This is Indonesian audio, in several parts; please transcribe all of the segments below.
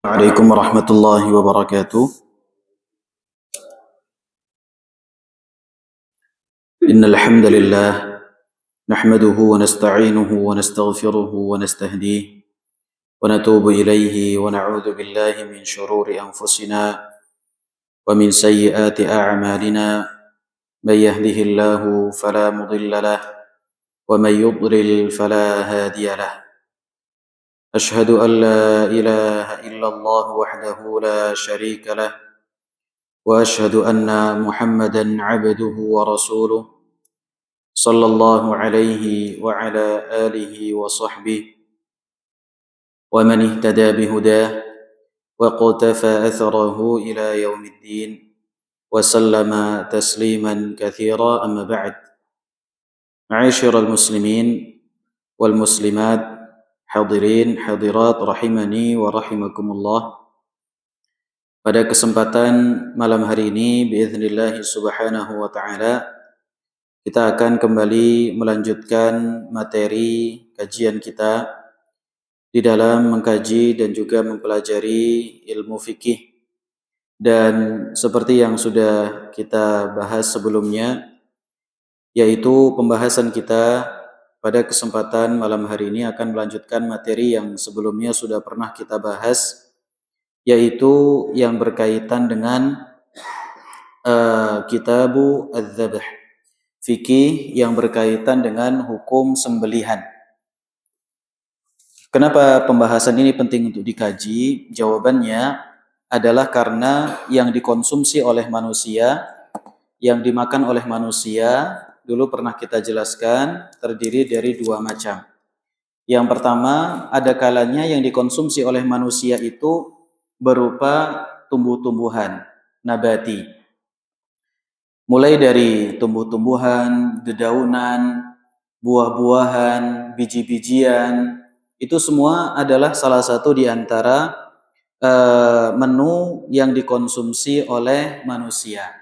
عليكم ورحمة الله وبركاته. إن الحمد لله نحمده ونستعينه ونستغفره ونستهديه ونتوب إليه ونعوذ بالله من شرور أنفسنا ومن سيئات أعمالنا. من يهده الله فلا مضل له ومن يضلل فلا هادي له. أشهد أن لا إله إلا الله وحده لا شريك له وأشهد أن محمدا عبده ورسوله صلى الله عليه وعلى آله وصحبه ومن اهتدى بهداه وقتفى أثره إلى يوم الدين وسلم تسليما كثيرا. أما بعد. معاشر المسلمين والمسلمات hadirin hadirat rahimani wa rahimakumullah. Pada kesempatan malam hari ini biiznillah subhanahu wa ta'ala kita akan kembali melanjutkan materi kajian kita di dalam mengkaji dan juga mempelajari ilmu fikih. Dan seperti yang sudah kita bahas sebelumnya, yaitu pembahasan kita pada kesempatan malam hari ini akan melanjutkan materi yang sebelumnya sudah pernah kita bahas, yaitu yang berkaitan dengan Kitabu Az-Zabh, fikih yang berkaitan dengan hukum sembelihan. Kenapa pembahasan ini penting untuk dikaji? Jawabannya adalah karena yang dikonsumsi oleh manusia, yang dimakan oleh manusia, dulu pernah kita jelaskan terdiri dari dua macam. Yang pertama, ada kalanya yang dikonsumsi oleh manusia itu berupa tumbuh-tumbuhan, nabati. Mulai dari tumbuh-tumbuhan, dedaunan, buah-buahan, biji-bijian, itu semua adalah salah satu di antara menu yang dikonsumsi oleh manusia.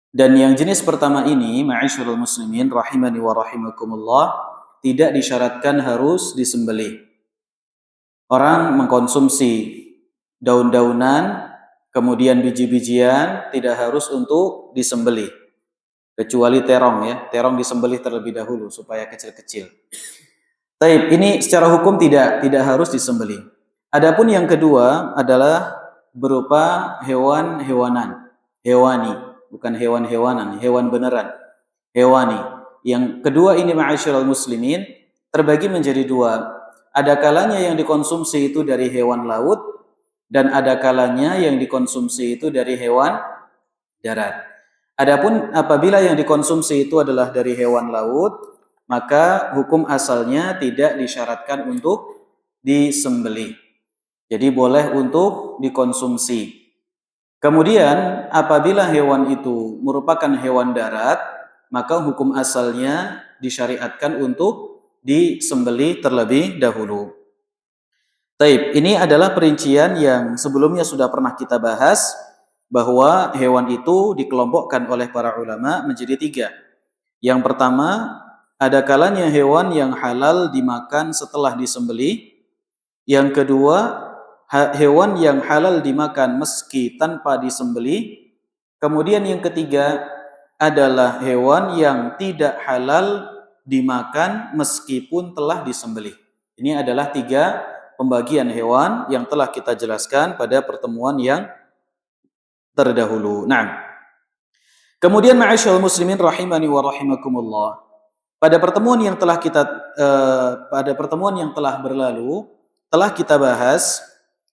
Dan yang jenis pertama ini, ma'asyiral muslimin rahimani wa rahimakumullah, tidak disyaratkan harus disembelih. Orang mengkonsumsi daun-daunan, kemudian biji-bijian, tidak harus untuk disembelih. Kecuali terong ya, terong disembelih terlebih dahulu supaya kecil-kecil. Taib, ini secara hukum tidak harus disembelih. Adapun yang kedua adalah berupa hewan-hewanan, hewani. Bukan hewan-hewanan, hewan beneran, hewani. Yang kedua ini ma'asyiral muslimin terbagi menjadi dua. Ada kalanya yang dikonsumsi itu dari hewan laut dan ada kalanya yang dikonsumsi itu dari hewan darat. Adapun apabila yang dikonsumsi itu adalah dari hewan laut, maka hukum asalnya tidak disyaratkan untuk disembelih. Jadi boleh untuk dikonsumsi. Kemudian apabila hewan itu merupakan hewan darat, maka hukum asalnya disyariatkan untuk disembelih terlebih dahulu. Taib, ini adalah perincian yang sebelumnya sudah pernah kita bahas, bahwa hewan itu dikelompokkan oleh para ulama menjadi tiga. Yang pertama, ada kalanya hewan yang halal dimakan setelah disembelih. Yang kedua, hewan yang halal dimakan meski tanpa disembelih. Kemudian yang ketiga adalah hewan yang tidak halal dimakan meskipun telah disembelih. Ini adalah tiga pembagian hewan yang telah kita jelaskan pada pertemuan yang terdahulu. Nah, kemudian ma'asyiral muslimin rahimani wa rahimakumullah. Pada pertemuan yang telah berlalu, telah kita bahas,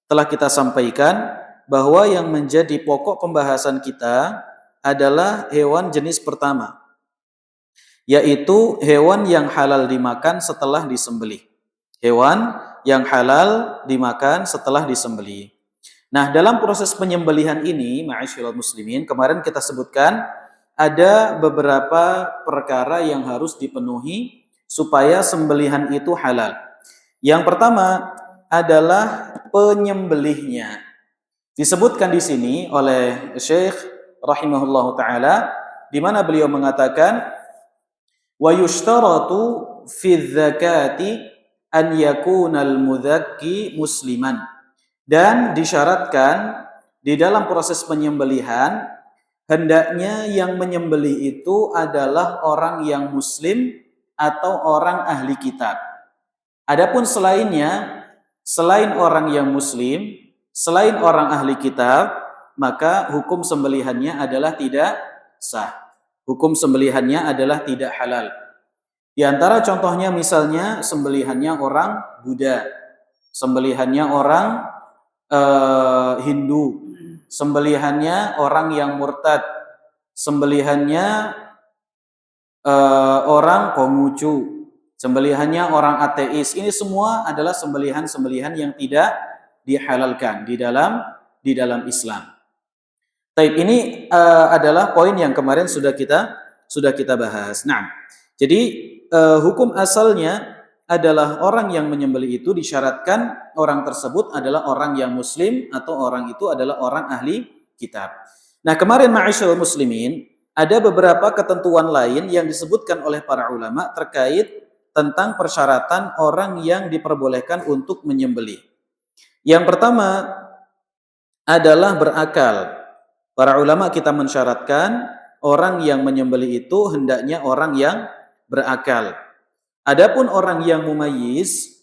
telah kita sampaikan bahwa yang menjadi pokok pembahasan kita adalah hewan jenis pertama, yaitu hewan yang halal dimakan setelah disembelih. Hewan yang halal dimakan setelah disembelih. Nah, dalam proses penyembelihan ini, ma'asyiral muslimin, kemarin kita sebutkan ada beberapa perkara yang harus dipenuhi supaya sembelihan itu halal. Yang pertama adalah penyembelihnya. Disebutkan di sini oleh Syekh rahimahullahu taala, di mana beliau mengatakan wa yushtaratu fi dzakati an yakuna al-mudzakki musliman. Dan disyaratkan di dalam proses penyembelihan hendaknya yang menyembelih itu adalah orang yang muslim atau orang ahli kitab. Adapun selainnya, selain orang yang muslim, selain orang ahli kitab, maka hukum sembelihannya adalah tidak sah. Hukum sembelihannya adalah tidak halal. Di antara contohnya misalnya sembelihannya orang Buddha, sembelihannya orang Hindu, sembelihannya orang yang murtad, sembelihannya orang Konghucu, sembelihannya orang ateis. Ini semua adalah sembelihan-sembelihan yang tidak dihalalkan di dalam Islam. Taib ini adalah poin yang kemarin sudah kita bahas. Nah, jadi hukum asalnya adalah orang yang menyembelih itu disyaratkan orang tersebut adalah orang yang muslim atau orang itu adalah orang ahli kitab. Nah, kemarin ma'asyiral muslimin, ada beberapa ketentuan lain yang disebutkan oleh para ulama terkait tentang persyaratan orang yang diperbolehkan untuk menyembelih. Yang pertama adalah berakal. Para ulama kita mensyaratkan orang yang menyembelih itu hendaknya orang yang berakal. Adapun orang yang mumayyiz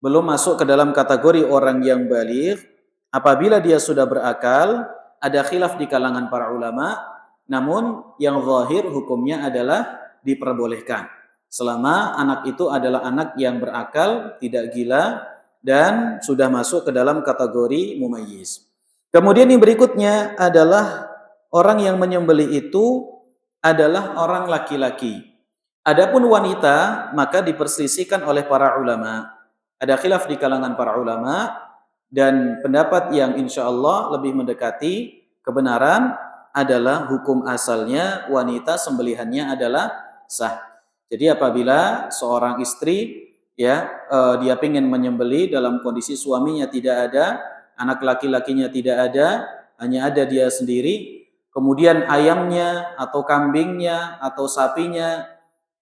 belum masuk ke dalam kategori orang yang baligh, apabila dia sudah berakal, ada khilaf di kalangan para ulama, namun yang zahir hukumnya adalah diperbolehkan. Selama anak itu adalah anak yang berakal, tidak gila, dan sudah masuk ke dalam kategori mumayyiz. Kemudian yang berikutnya adalah orang yang menyembelih itu adalah orang laki-laki. Adapun wanita maka diperselisihkan oleh para ulama. Ada khilaf di kalangan para ulama dan pendapat yang insya Allah lebih mendekati kebenaran adalah hukum asalnya wanita sembelihannya adalah sah. Jadi apabila seorang istri dia ingin menyembelih dalam kondisi suaminya tidak ada, anak laki-lakinya tidak ada, hanya ada dia sendiri, kemudian ayamnya atau kambingnya atau sapinya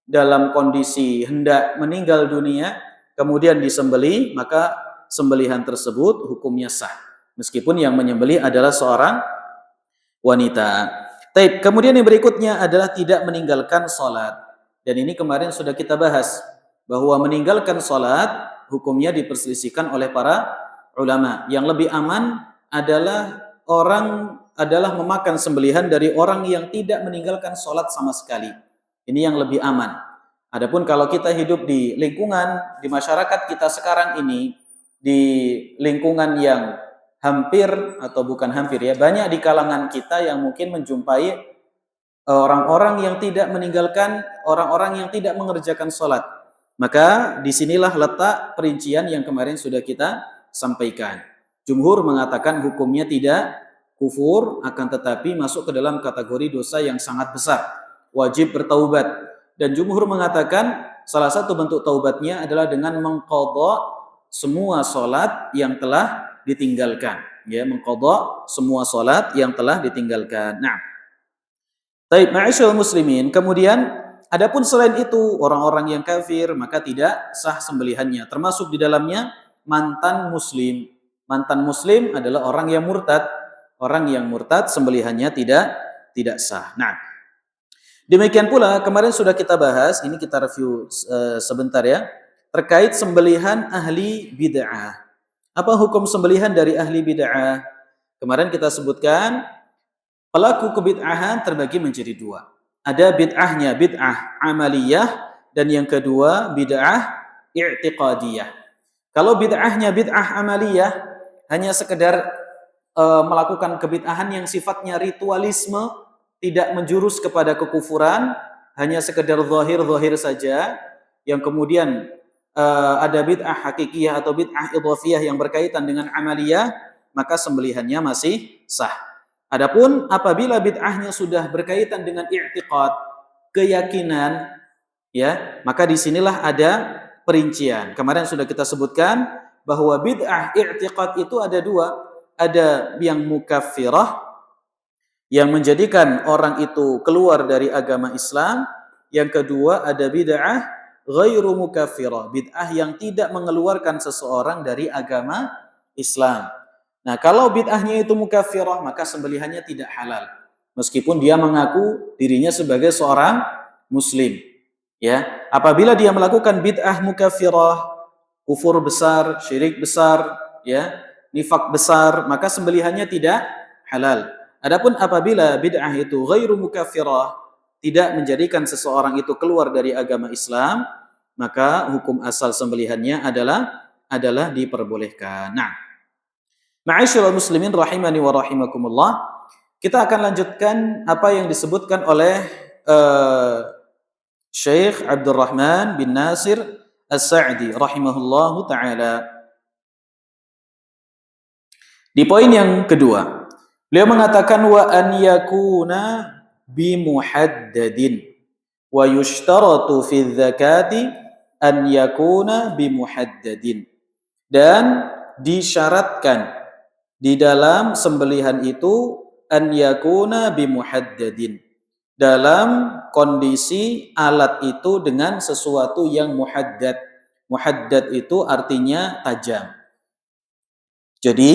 dalam kondisi hendak meninggal dunia, kemudian disembelih, maka sembelihan tersebut hukumnya sah. Meskipun yang menyembelih adalah seorang wanita. Taib. Kemudian yang berikutnya adalah tidak meninggalkan sholat. Dan ini kemarin sudah kita bahas, bahwa meninggalkan sholat hukumnya diperselisihkan oleh para ulama. Yang lebih aman adalah memakan sembelihan dari orang yang tidak meninggalkan sholat sama sekali. Ini yang lebih aman. Adapun kalau kita hidup di lingkungan, di masyarakat kita sekarang ini, di lingkungan yang hampir atau bukan hampir ya, banyak di kalangan kita yang mungkin menjumpai orang-orang yang tidak meninggalkan, orang-orang yang tidak mengerjakan sholat. Maka disinilah letak perincian yang kemarin sudah kita sampaikan. Jumhur mengatakan hukumnya tidak kufur, akan tetapi masuk ke dalam kategori dosa yang sangat besar, wajib bertaubat. Dan jumhur mengatakan salah satu bentuk taubatnya adalah dengan mengqadha semua sholat yang telah ditinggalkan, ya, mengqadha semua sholat yang telah ditinggalkan. Nah, taib ma'asyiral muslimin, kemudian adapun selain itu orang-orang yang kafir maka tidak sah sembelihannya, termasuk di dalamnya mantan muslim. Mantan muslim adalah orang yang murtad. Orang yang murtad sembelihannya tidak sah. Nah, demikian pula kemarin sudah kita bahas, ini kita review sebentar ya, terkait sembelihan ahli bid'ah. Apa hukum sembelihan dari ahli bid'ah? Kemarin kita sebutkan pelaku kebid'ahan terbagi menjadi dua. Ada bid'ahnya bid'ah amaliyah dan yang kedua bid'ah i'tiqadiyah. Kalau bid'ahnya bid'ah amaliyah hanya sekedar melakukan kebid'ahan yang sifatnya ritualisme, tidak menjurus kepada kekufuran, hanya sekedar zahir-zahir saja, yang kemudian ada bid'ah hakikiyah atau bid'ah idhafiyah yang berkaitan dengan amaliyah, maka sembelihannya masih sah. Adapun apabila bid'ahnya sudah berkaitan dengan i'tiqad, keyakinan, ya, maka disinilah ada perincian. Kemarin sudah kita sebutkan bahwa bid'ah i'tiqad itu ada dua, ada yang mukaffirah, yang menjadikan orang itu keluar dari agama Islam. Yang kedua ada bid'ah ghairu mukaffirah, bid'ah yang tidak mengeluarkan seseorang dari agama Islam. Nah, kalau bid'ahnya itu mukaffirah, maka sembelihannya tidak halal. Meskipun dia mengaku dirinya sebagai seorang muslim. Ya, apabila dia melakukan bid'ah mukaffirah, kufur besar, syirik besar, ya, nifak besar, maka sembelihannya tidak halal. Adapun apabila bid'ah itu ghairu mukaffirah, tidak menjadikan seseorang itu keluar dari agama Islam, maka hukum asal sembelihannya adalah diperbolehkan. Nah, ma'asyiral muslimin rahimani wa rahimakumullah, kita akan lanjutkan apa yang disebutkan oleh Syekh Abdurrahman bin Nasir As-Sa'di rahimahullahu taala. Di poin yang kedua, beliau mengatakan wa an yakuna bimuhaddadin wa yushtaratu fi dzakati an yakuna bimuhaddadin, dan disyaratkan di dalam sembelihan itu an yakuna bimuhaddadin, dalam kondisi alat itu dengan sesuatu yang muhaddad. Muhaddad itu artinya tajam. Jadi,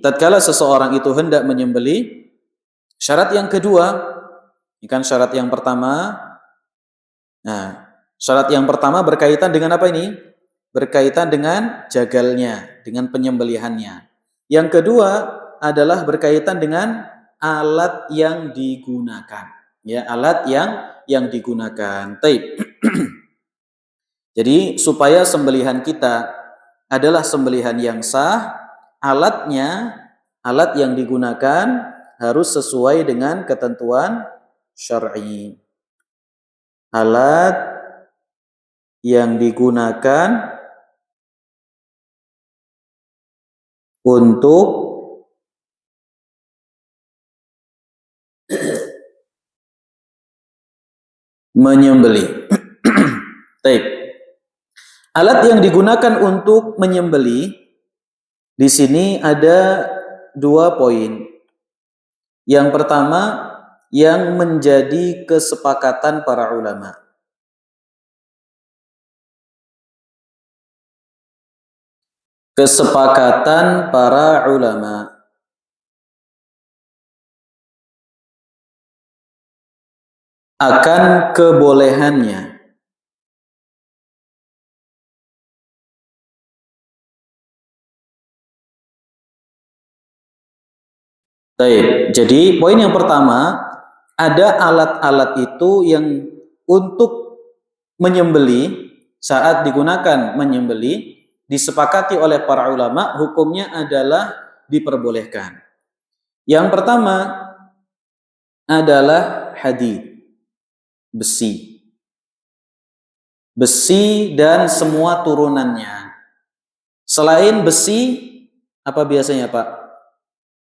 tatkala seseorang itu hendak menyembelih, syarat yang kedua, ini kan syarat yang pertama. Nah, syarat yang pertama berkaitan dengan apa ini? Berkaitan dengan jagalnya, dengan penyembelihannya. Yang kedua adalah berkaitan dengan alat yang digunakan. Ya, alat yang digunakan. Taib. Jadi supaya sembelihan kita adalah sembelihan yang sah, alat yang digunakan harus sesuai dengan ketentuan syar'i. Alat yang digunakan untuk menyembelih. Baik. Alat yang digunakan untuk menyembelih, di sini ada 2 poin. Yang pertama, yang menjadi kesepakatan para ulama. Kesepakatan para ulama akan kebolehannya Baik, jadi poin yang pertama, ada alat-alat itu yang untuk menyembelih, saat digunakan menyembelih, disepakati oleh para ulama, hukumnya adalah diperbolehkan. Yang pertama adalah hadid, besi. Besi dan semua turunannya. Selain besi, apa biasanya Pak?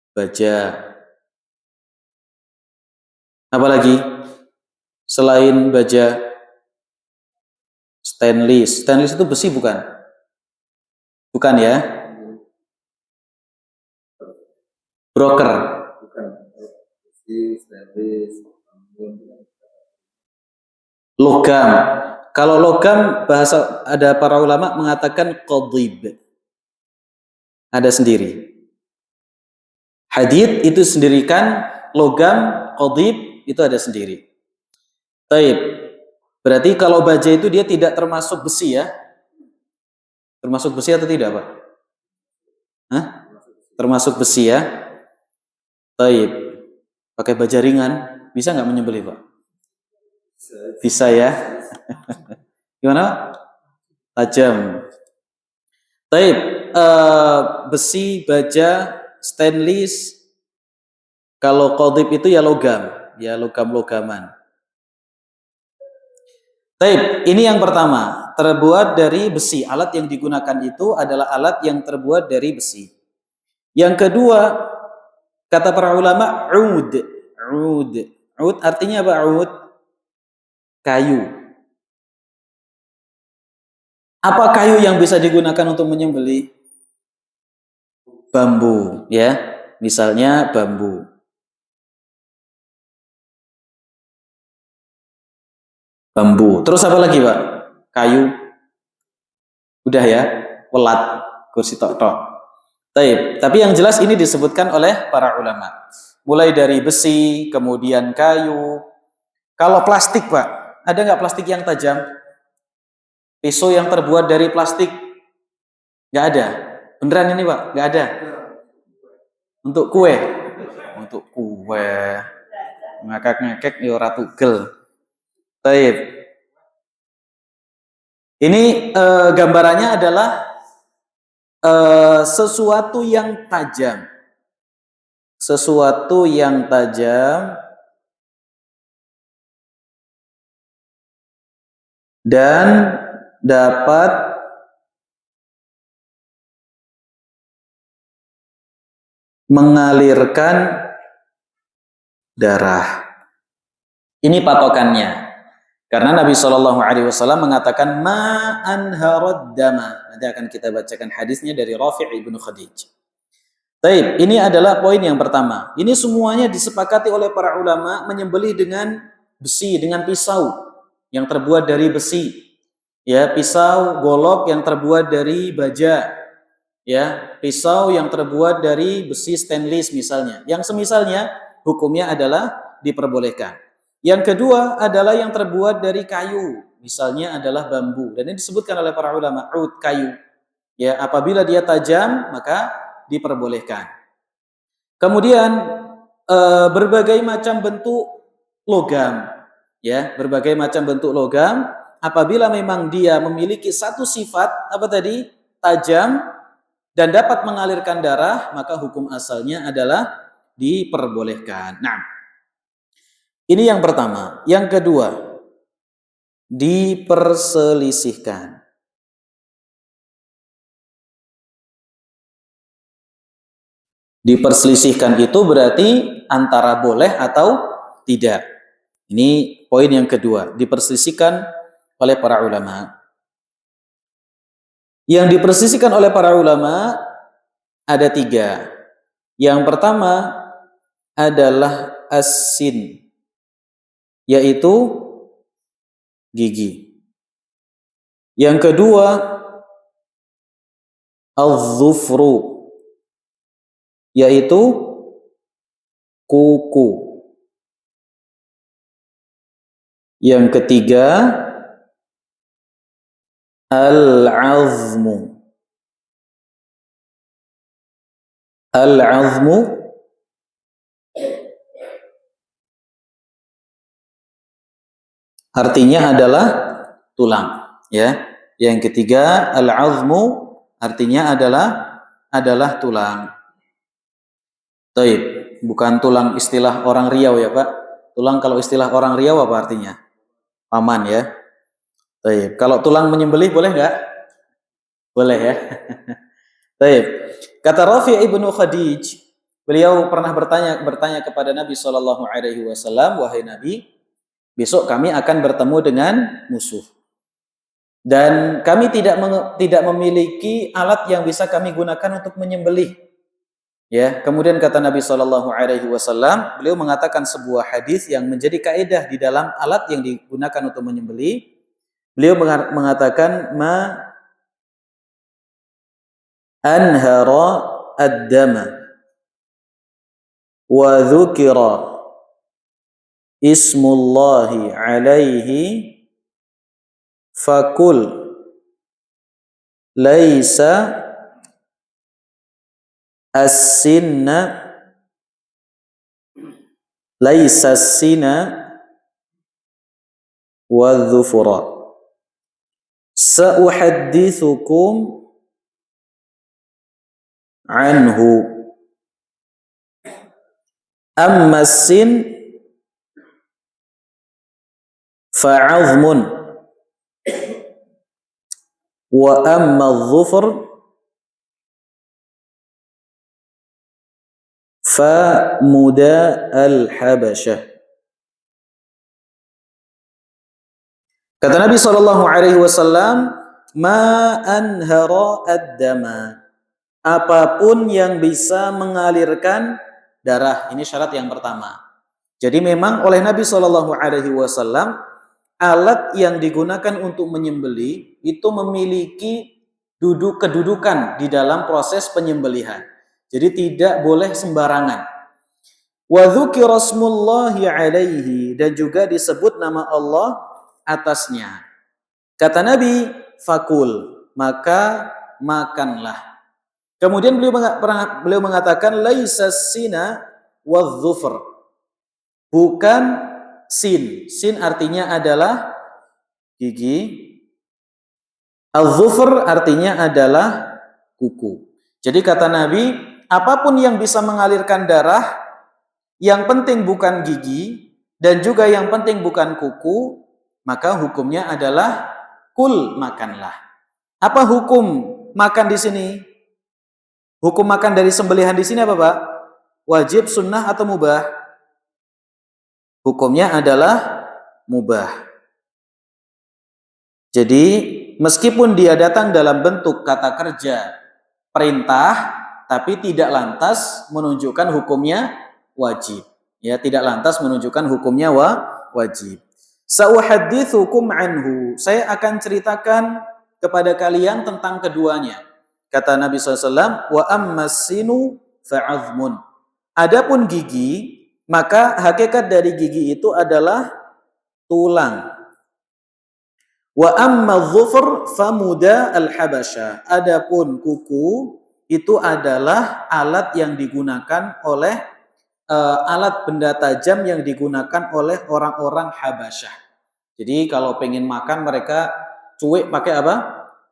Baja. Apalagi selain baja? Stainless. Stainless itu besi bukan? Bukan ya? Broker. Bukan. Besi, stainless, logam. Kalau logam, bahasa ada para ulama mengatakan qadhib. Ada sendiri. Hadid itu sendirikan, logam, qadhib itu ada sendiri. Taib. Berarti kalau baja itu dia tidak termasuk besi ya? Termasuk besi atau tidak, Pak? Hah? Termasuk besi ya? Taib. Pakai baja ringan, bisa nggak menyembelih, Pak? Bisa ya? Gimana? Tajam. Taib. Besi, baja, stainless. Kalau qadhib itu ya logam, ya logam-logaman. Taib, ini yang pertama, terbuat dari besi. Alat yang digunakan itu adalah alat yang terbuat dari besi. Yang kedua, kata para ulama, ud. Ud artinya apa? Ud, kayu. Apa kayu yang bisa digunakan untuk menyembelih? Bambu, ya. Misalnya bambu. Bambu. Terus apa lagi, Pak? Kayu. Udah ya, welat, kursi tok-tok. Taib. Tapi yang jelas ini disebutkan oleh para ulama. Mulai dari besi, kemudian kayu. Kalau plastik, Pak, ada nggak plastik yang tajam? Pisau yang terbuat dari plastik? Nggak ada. Beneran ini, Pak? Nggak ada. Untuk kue? Untuk kue. Ngakak-ngakek ya ora tugel. Taib. Ini gambarannya adalah sesuatu yang tajam. Sesuatu yang tajam dan dapat mengalirkan darah. Ini patokannya. Karena Nabi Shallallahu Alaihi Wasallam mengatakan ma'an harad dama. Nanti akan kita bacakan hadisnya dari Rafi' ibnu Khadij. Baik, ini adalah poin yang pertama. Ini semuanya disepakati oleh para ulama menyembelih dengan besi, dengan pisau yang terbuat dari besi. Ya, pisau golok yang terbuat dari baja. Ya, pisau yang terbuat dari besi stainless misalnya. Yang semisalnya hukumnya adalah diperbolehkan. Yang kedua adalah yang terbuat dari kayu, misalnya adalah bambu, dan ini disebutkan oleh para ulama ud kayu. Ya, apabila dia tajam maka diperbolehkan. Kemudian berbagai macam bentuk logam, ya, berbagai macam bentuk logam apabila memang dia memiliki satu sifat apa tadi? Tajam dan dapat mengalirkan darah, maka hukum asalnya adalah diperbolehkan. Nah, ini yang pertama. Yang kedua, diperselisihkan. Diperselisihkan itu berarti antara boleh atau tidak. Ini poin yang kedua, diperselisihkan oleh para ulama. Yang diperselisihkan oleh para ulama ada tiga. Yang pertama adalah as-sin, yaitu gigi. Yang kedua al-dhufru, yaitu kuku. Yang ketiga al-azmu. Al-azmu artinya adalah tulang, ya. Yang ketiga al-azmu artinya adalah tulang. Taib, bukan tulang istilah orang Riau ya, Pak. Tulang kalau istilah orang Riau apa artinya? Paman ya. Taib. Kalau tulang menyembelih boleh nggak? Boleh ya. Taib. Kata Rafi' ibnu Khadij, beliau pernah bertanya kepada Nabi Shallallahu Alaihi Wasallam, wahai Nabi, besok kami akan bertemu dengan musuh. Dan kami tidak memiliki alat yang bisa kami gunakan untuk menyembelih. Ya, kemudian kata Nabi Shallallahu Alaihi Wasallam, beliau mengatakan sebuah hadis yang menjadi kaidah di dalam alat yang digunakan untuk menyembelih. Beliau mengatakan ma anhara ad-dama wa dzukira ismullahi alaihi fakul laisa as-sinna laisa as-sina wa dhufura sa'uhaddithukum anhu amma as-sin fa'azmun wa amma adh-dhufr fa muda al-habasyah. Kata Nabi Shallallahu Alaihi Wasallam, ma anhara ad-dama, apapun yang bisa mengalirkan darah. Ini syarat yang pertama. Jadi memang oleh Nabi Shallallahu Alaihi Wasallam alat yang digunakan untuk menyembelih itu memiliki kedudukan di dalam proses penyembelihan. Jadi tidak boleh sembarangan. Wa dzukira smullahi alaihi, dan juga disebut nama Allah atasnya. Kata Nabi, fakul, maka makanlah. Kemudian beliau mengatakan laisa sina wadh-dhufr. Bukan sin. Sin artinya adalah gigi. Al-dhufr artinya adalah kuku. Jadi kata Nabi, apapun yang bisa mengalirkan darah, yang penting bukan gigi dan juga yang penting bukan kuku, maka hukumnya adalah kul, makanlah. Apa hukum makan di sini? Hukum makan dari sembelihan di sini apa, Pak? Wajib, sunnah, atau mubah? Hukumnya adalah mubah. Jadi meskipun dia datang dalam bentuk kata kerja perintah, tapi tidak lantas menunjukkan hukumnya wajib. Ya, tidak lantas menunjukkan hukumnya wajib. Sa'uhaddithukum anhu. Saya akan ceritakan kepada kalian tentang keduanya. Kata Nabi SAW, wa ammas sinu fa'azmun. Adapun gigi, maka hakikat dari gigi itu adalah tulang. Wa amma dhufr famuda al-habasha. Adapun kuku itu adalah alat yang digunakan oleh alat benda tajam yang digunakan oleh orang-orang Habasyah. Jadi kalau pengen makan mereka cuek pakai apa?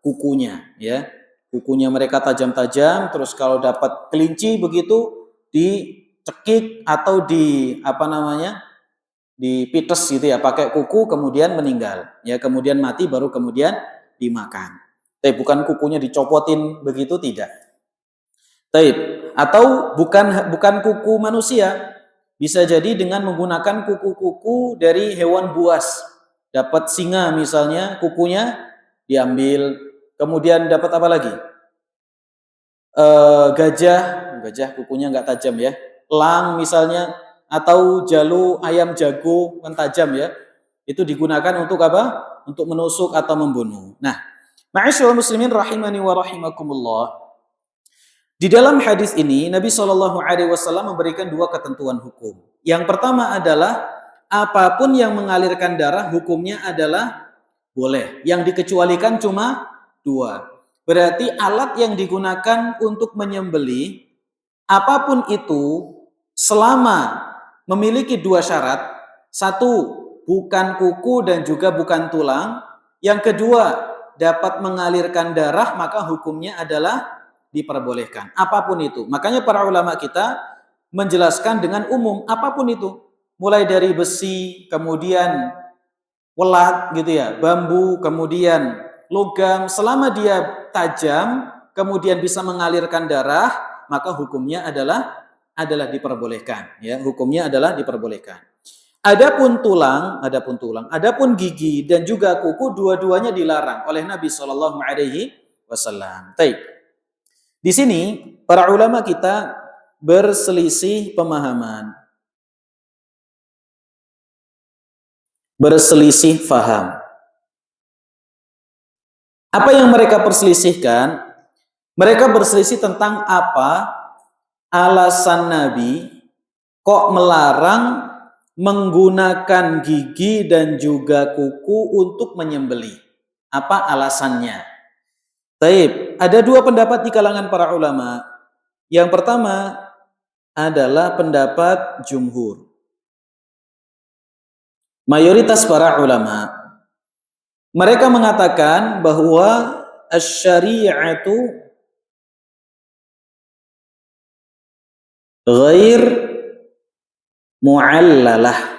Kukunya, ya. Kukunya mereka tajam-tajam, terus kalau dapat kelinci begitu dicekik atau dipites gitu ya, pakai kuku kemudian meninggal. Ya, kemudian mati baru kemudian dimakan. Tapi bukan kukunya dicopotin begitu, tidak. Atau bukan kuku manusia, bisa jadi dengan menggunakan kuku-kuku dari hewan buas. Dapat singa misalnya, kukunya diambil. Kemudian dapat apa lagi? Gajah kukunya nggak tajam ya. Elang misalnya, atau jalu ayam jago kan tajam ya. Itu digunakan untuk apa? Untuk menusuk atau membunuh. Nah, ma'asyiral muslimin rahimani wa rahimakumullah. Di dalam hadis ini Nabi SAW memberikan dua ketentuan hukum. Yang pertama adalah apapun yang mengalirkan darah hukumnya adalah boleh. Yang dikecualikan cuma dua. Berarti alat yang digunakan untuk menyembelih apapun itu selama memiliki dua syarat. Satu, bukan kuku dan juga bukan tulang. Yang kedua, dapat mengalirkan darah, maka hukumnya adalah diperbolehkan, apapun itu. Makanya para ulama kita menjelaskan dengan umum apapun itu, mulai dari besi, kemudian welat gitu ya, bambu, kemudian logam, selama dia tajam kemudian bisa mengalirkan darah, maka hukumnya adalah diperbolehkan, ya, hukumnya adalah diperbolehkan. Adapun tulang, adapun gigi dan juga kuku, dua-duanya dilarang oleh Nabi Shallallahu Alaihi Wasallam. Di sini para ulama kita berselisih pemahaman, berselisih faham. Apa yang mereka perselisihkan? Mereka berselisih tentang apa alasan Nabi kok melarang menggunakan gigi dan juga kuku untuk menyembelih. Apa alasannya? Ada dua pendapat di kalangan para ulama. Yang pertama adalah pendapat jumhur. Mayoritas para ulama, mereka mengatakan bahwa asy-syari'atu ghair mu'allalah.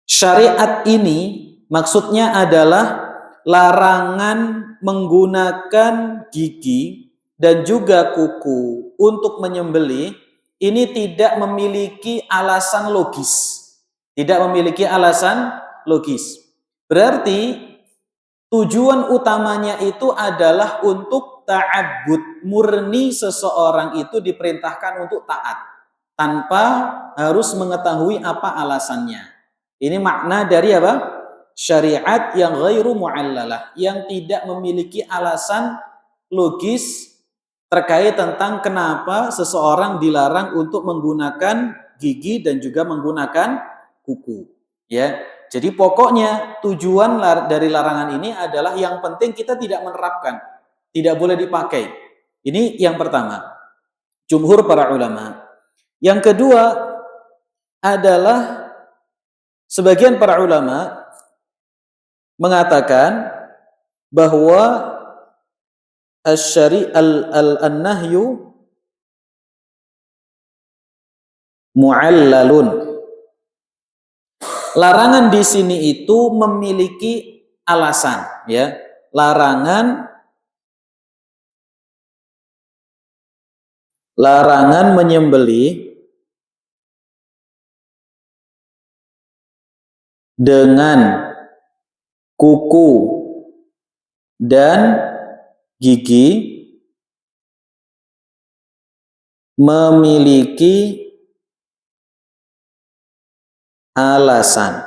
Syariat ini maksudnya adalah larangan menggunakan gigi dan juga kuku untuk menyembelih ini tidak memiliki alasan logis. Tidak memiliki alasan logis. Berarti tujuan utamanya itu adalah untuk ta'abbud, murni seseorang itu diperintahkan untuk taat tanpa harus mengetahui apa alasannya. Ini makna dari apa? Syariat yang ghairu mu'allalah, yang tidak memiliki alasan logis terkait tentang kenapa seseorang dilarang untuk menggunakan gigi dan juga menggunakan kuku. Ya, jadi pokoknya tujuan dari larangan ini adalah yang penting kita tidak menerapkan, tidak boleh dipakai. Ini yang pertama, jumhur para ulama. Yang kedua adalah sebagian para ulama mengatakan bahwa an-nahyu mu'allalun. Larangan di sini itu memiliki alasan, ya. Larangan menyembelih dengan kuku dan gigi memiliki alasan.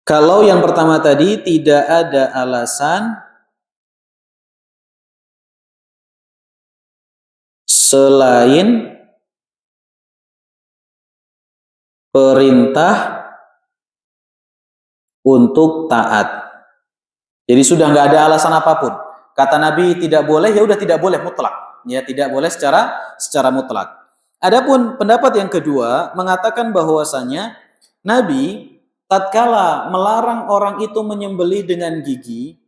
Kalau yang pertama tadi tidak ada alasan selain perintah untuk taat. Jadi sudah nggak ada alasan apapun. Kata Nabi tidak boleh, ya udah tidak boleh mutlak. Ya, tidak boleh secara mutlak. Adapun pendapat yang kedua mengatakan bahwasanya Nabi tatkala melarang orang itu menyembelih dengan gigi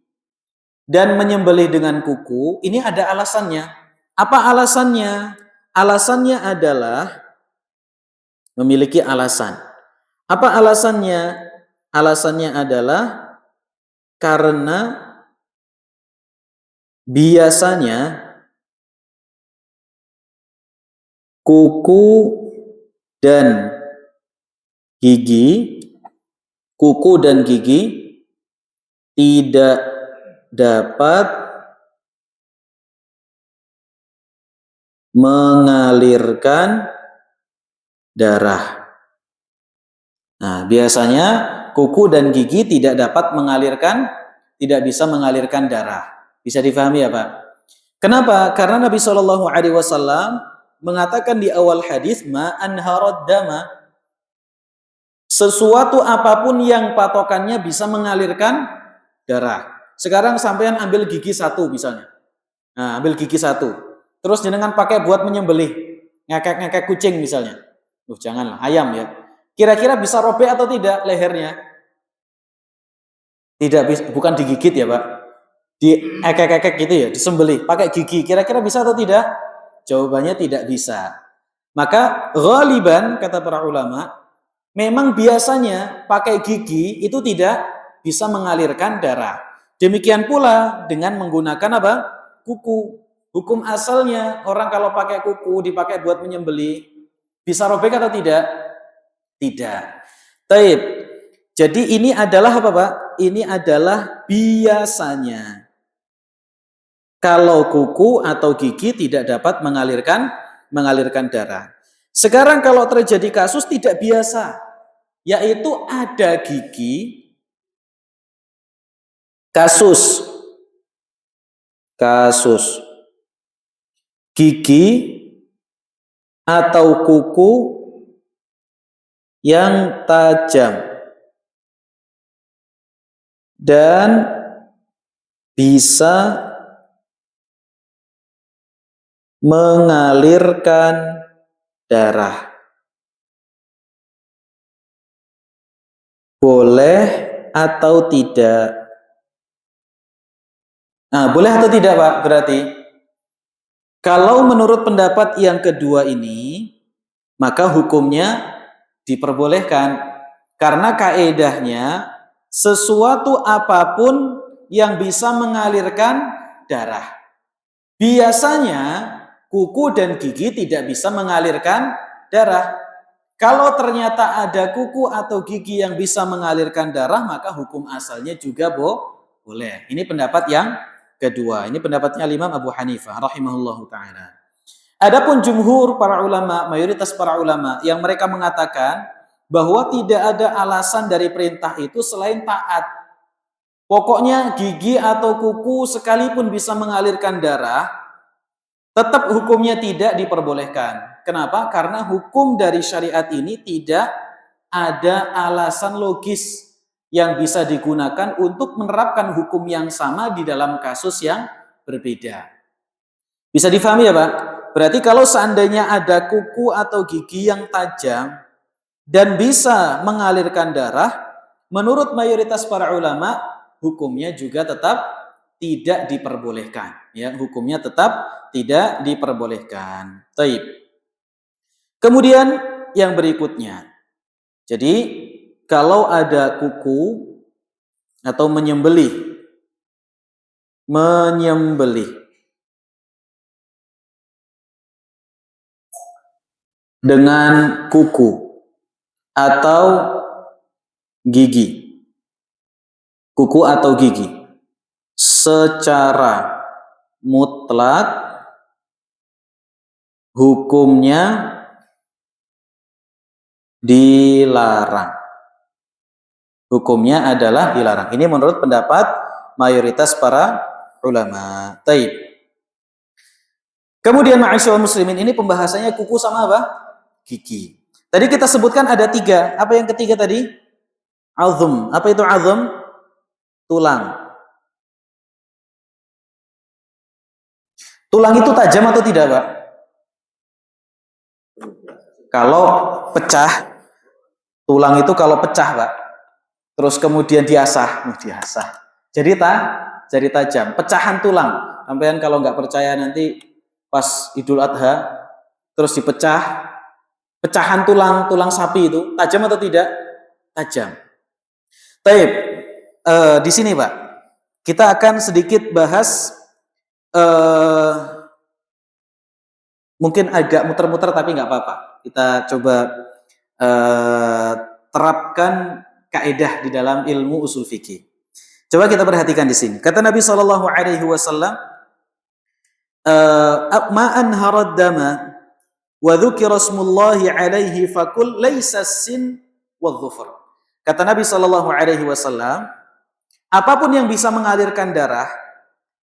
dan menyembelih dengan kuku, ini ada alasannya. Apa alasannya? Alasannya adalah memiliki alasan. Apa alasannya? Alasannya adalah karena biasanya kuku dan gigi tidak dapat mengalirkan darah. Nah, biasanya kuku dan gigi tidak bisa mengalirkan darah. Bisa difahami ya Pak? Kenapa? Karena Nabi Shallallahu Alaihi Wasallam mengatakan di awal hadis ma anharad dama, sesuatu apapun yang patokannya bisa mengalirkan darah. Sekarang sampean ambil gigi satu misalnya. Nah, ambil gigi satu. Terus jenengan pakai buat menyembelih, ngekek kucing misalnya. Janganlah, ayam ya. Kira-kira bisa robek atau tidak lehernya? Tidak bisa, bukan digigit ya Pak. Diekek-ekek gitu ya, disembelih, pakai gigi. Kira-kira bisa atau tidak? Jawabannya tidak bisa. Maka ghaliban, kata para ulama, memang biasanya pakai gigi itu tidak bisa mengalirkan darah. Demikian pula dengan menggunakan apa? Kuku. Hukum asalnya orang kalau pakai kuku dipakai buat menyembelih, bisa robek atau tidak? Tidak. Taib. Jadi ini adalah apa Pak? Ini adalah biasanya. Kalau kuku atau gigi tidak dapat mengalirkan darah. Sekarang kalau terjadi kasus tidak biasa, yaitu ada kasus gigi atau kuku yang tajam dan bisa mengalirkan darah. Boleh atau tidak? Nah, boleh atau tidak Pak berarti? Kalau menurut pendapat yang kedua ini, maka hukumnya diperbolehkan. Karena kaedahnya sesuatu apapun yang bisa mengalirkan darah. Biasanya kuku dan gigi tidak bisa mengalirkan darah. Kalau ternyata ada kuku atau gigi yang bisa mengalirkan darah, maka hukum asalnya juga boleh. Ini pendapat yang kedua. Ini pendapatnya Imam Abu Hanifah rahimahullahu taala. Adapun jumhur para ulama, mayoritas para ulama yang mereka mengatakan bahwa tidak ada alasan dari perintah itu selain taat. Pokoknya gigi atau kuku sekalipun bisa mengalirkan darah, tetap hukumnya tidak diperbolehkan. Kenapa? Karena hukum dari syariat ini tidak ada alasan logis yang bisa digunakan untuk menerapkan hukum yang sama di dalam kasus yang berbeda. Bisa difahami ya Pak? Berarti kalau seandainya ada kuku atau gigi yang tajam dan bisa mengalirkan darah, menurut mayoritas para ulama, hukumnya juga tetap tidak diperbolehkan. Ya, hukumnya tetap tidak diperbolehkan. Taib. Kemudian yang berikutnya. Jadi, kalau ada kuku atau menyembelih dengan kuku atau gigi, kuku atau gigi, secara mutlak hukumnya dilarang. Hukumnya adalah dilarang. Ini menurut pendapat mayoritas para ulama. Taib. Kemudian ma'asyiral muslimin, ini pembahasannya kuku sama apa? Gigi. Tadi kita sebutkan ada 3. Apa yang ketiga tadi? Azm. Apa itu azm? Tulang. Tulang itu tajam atau tidak, Pak? Kalau pecah, tulang itu kalau pecah, Pak, terus kemudian diasah. Jadi tajam. Pecahan tulang. Sampean kalau nggak percaya nanti pas Idul Adha, terus dipecah, pecahan tulang sapi itu tajam atau tidak? Tajam. Taib. Di sini Pak, kita akan sedikit bahas, mungkin agak muter-muter tapi nggak apa-apa. Kita coba terapkan kaidah di dalam ilmu usul fikih. Coba kita perhatikan di sini. Kata Nabi Shallallahu Alaihi Wasallam, "Ma anharad dama wa dzukira smullahi alaihi fakul laisa sin wadh-dhufr." Kata Nabi Shallallahu Alaihi Wasallam, apapun yang bisa mengalirkan darah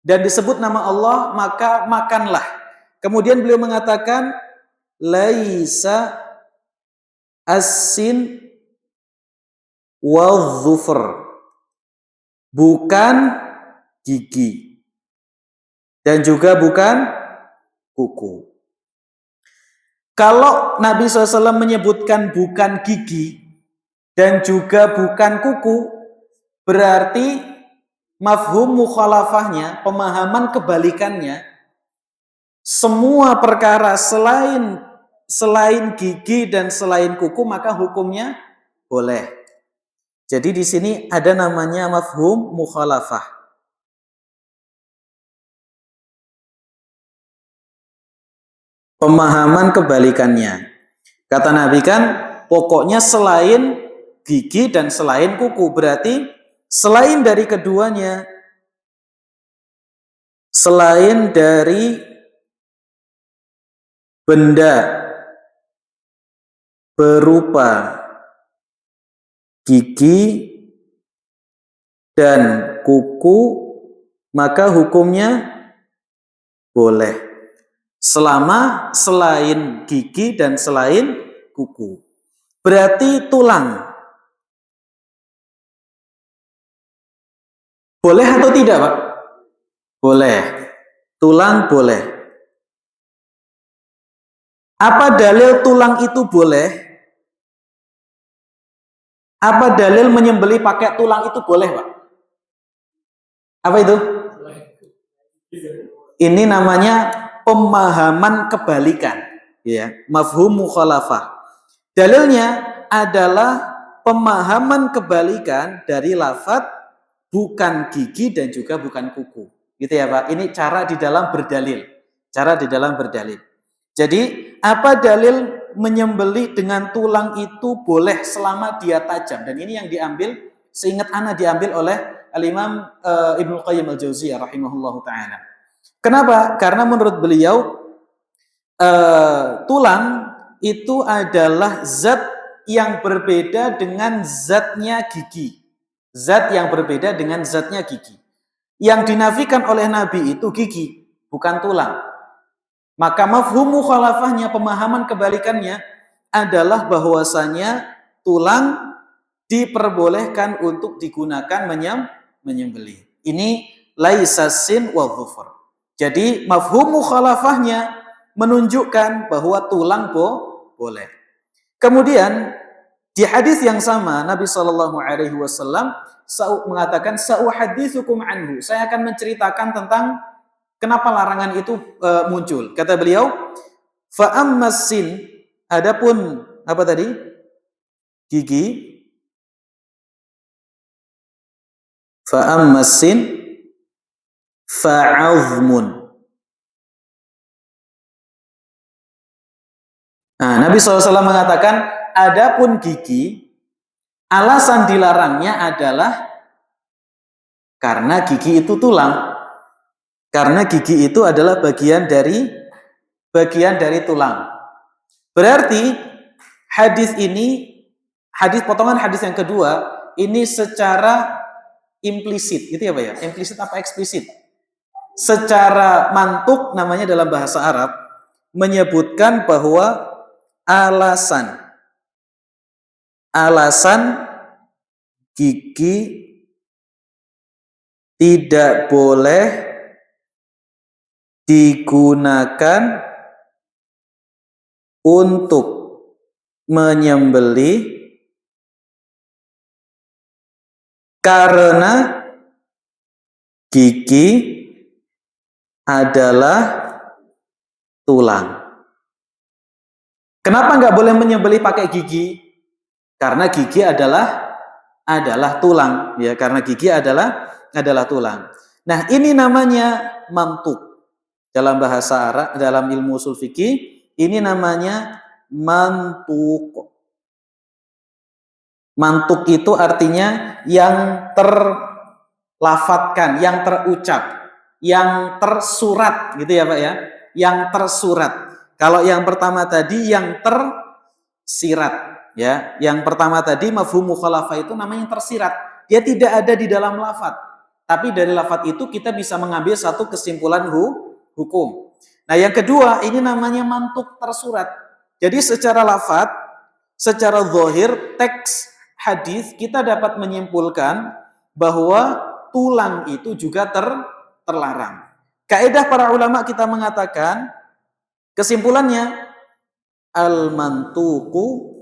dan disebut nama Allah, maka makanlah. Kemudian beliau mengatakan, laisa as-sin wadh-dhufr, bukan gigi dan juga bukan kuku. Kalau Nabi SAW menyebutkan bukan gigi dan juga bukan kuku, berarti mafhum mukhalafahnya, pemahaman kebalikannya, semua perkara selain gigi dan selain kuku maka hukumnya boleh. Jadi di sini ada namanya mafhum mukhalafah. Pemahaman kebalikannya. Kata Nabi kan, pokoknya selain gigi dan selain kuku, berarti selain dari keduanya, selain dari benda berupa gigi dan kuku, maka hukumnya boleh. Selama selain gigi dan selain kuku. Berarti tulang. Boleh atau tidak, Pak? Boleh. Tulang boleh. Apa dalil tulang itu boleh? Apa dalil menyembelih pakai tulang itu boleh, Pak? Apa itu? Ini namanya pemahaman kebalikan, ya, mafhum mukhalafah. Dalilnya adalah pemahaman kebalikan dari lafadz bukan gigi dan juga bukan kuku. Gitu ya, Pak. Ini cara di dalam berdalil. Cara di dalam berdalil. Jadi, apa dalil menyembelih dengan tulang itu boleh selama dia tajam? Dan ini yang diambil, seingat ana diambil oleh Al-Imam Ibnu Qayyim Al-Jauziyah rahimahullahu ta'ala. Kenapa? Karena menurut beliau tulang itu adalah zat yang berbeda dengan zatnya gigi. Zat yang berbeda dengan zatnya gigi. Yang dinafikan oleh Nabi itu gigi, bukan tulang. Maka mafhum mukhalafahnya, pemahaman kebalikannya adalah bahwasanya tulang diperbolehkan untuk digunakan menyembelih. Ini laisa sin wa dhufur. Jadi mafhum mukhalafahnya menunjukkan bahwa tulang boleh. Kemudian di hadis yang sama Nabi Shallallahu Alaihi Wasallam mengatakan sauhaditsukum anhu. Saya akan menceritakan tentang kenapa larangan itu muncul. Kata beliau, fa ammasin, adapun apa tadi? Gigi. Fa ammasin fa'azmun. Nah, Nabi SAW mengatakan, adapun gigi, alasan dilarangnya adalah karena gigi itu tulang. Karena gigi itu adalah bagian dari tulang. Berarti potongan hadis yang kedua ini secara implisit, gitu ya Pak ya? Implisit apa eksplisit? Secara mantuk namanya dalam bahasa Arab menyebutkan bahwa alasan gigi tidak boleh digunakan untuk menyembelih karena gigi adalah tulang. Kenapa nggak boleh menyembelih pakai gigi? Karena gigi adalah tulang, ya. Karena gigi adalah tulang. Nah, ini namanya mantuk. Dalam bahasa Arab, dalam ilmu usul fikih, ini namanya mantuk. Mantuk itu artinya yang terlafatkan, yang terucap, yang tersurat, gitu ya Pak ya. Yang tersurat. Kalau yang pertama tadi yang tersirat, ya. Yang pertama tadi mafhum mukhalafah itu namanya tersirat. Dia tidak ada di dalam lafaz. Tapi dari lafaz itu kita bisa mengambil satu kesimpulan hukum. Nah, yang kedua ini namanya mantuk tersurat. Jadi secara lafaz, secara zahir teks hadis kita dapat menyimpulkan bahwa tulang itu juga terlarang. Kaidah para ulama kita mengatakan, kesimpulannya al-mantuqu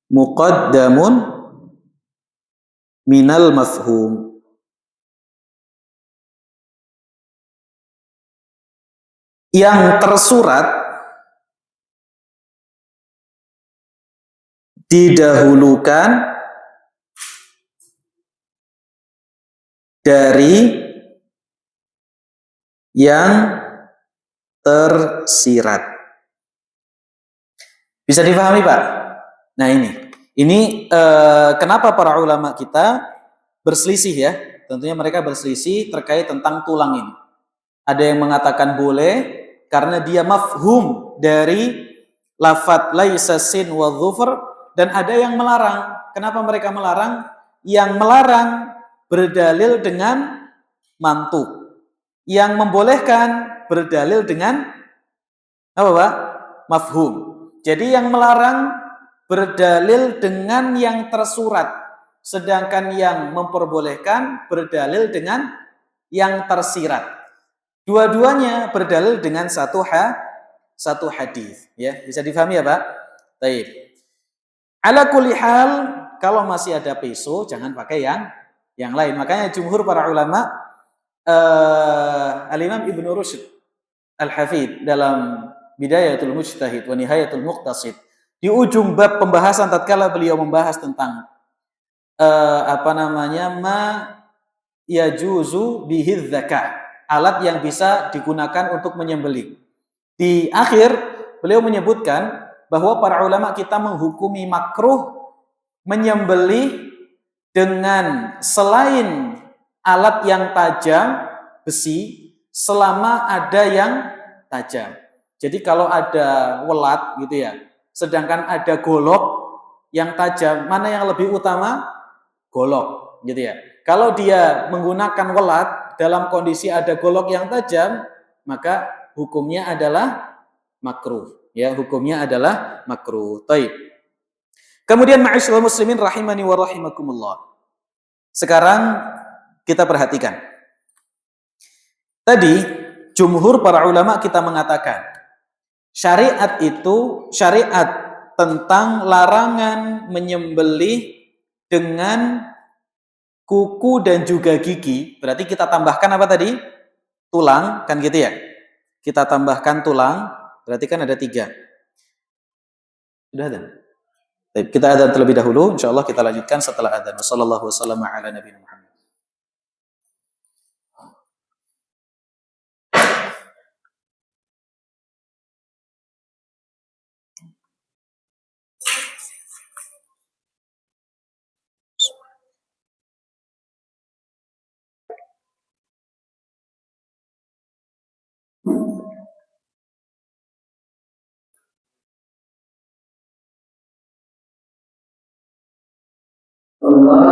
muqaddamun minal mafhum. Yang tersurat didahulukan dari yang tersirat. Bisa dipahami Pak? Nah, ini kenapa para ulama kita berselisih ya? Tentunya mereka berselisih terkait tentang tulang ini. Ada yang mengatakan boleh karena dia mafhum dari lafadz laisa sin wa dhufr, dan ada yang melarang. Kenapa mereka melarang? Yang melarang berdalil dengan mantuk. Yang membolehkan berdalil dengan apa Pak? Mafhum. Jadi yang melarang berdalil dengan yang tersurat, sedangkan yang memperbolehkan berdalil dengan yang tersirat. Dua-duanya berdalil dengan satu hadis, ya. Bisa difahami ya, Pak? Baik. Ala kulli hal, kalau masih ada peso jangan pakai yang lain. Makanya jumhur para ulama, Al-Imam Ibnu Rushd Al-Hafidh dalam Bidayatul Mujtahid wa Nihayatul Muqtasid, di ujung bab pembahasan tatkala beliau membahas tentang ma yajuzu bihi dzakah, alat yang bisa digunakan untuk menyembelih. Di akhir beliau menyebutkan bahwa para ulama kita menghukumi makruh menyembelih dengan selain alat yang tajam, besi, selama ada yang tajam. Jadi kalau ada welat gitu ya, sedangkan ada golok yang tajam, mana yang lebih utama? Golok, gitu ya. Kalau dia menggunakan welat dalam kondisi ada golok yang tajam, maka hukumnya adalah makruh. Ya, hukumnya adalah makruh. Taib. Kemudian ma'asyiral muslimin rahimani wa rahimakumullah. Sekarang kita perhatikan. Tadi jumhur para ulama kita mengatakan syariat itu syariat tentang larangan menyembelih dengan kuku dan juga gigi. Berarti kita tambahkan apa tadi? Tulang, kan gitu ya? Kita tambahkan tulang, berarti kan ada 3. Sudah ada? Kita adzan terlebih dahulu, insyaallah kita lanjutkan setelah adzan. Wassallallahu wasallam ala nabiyina Muhammad. Allahu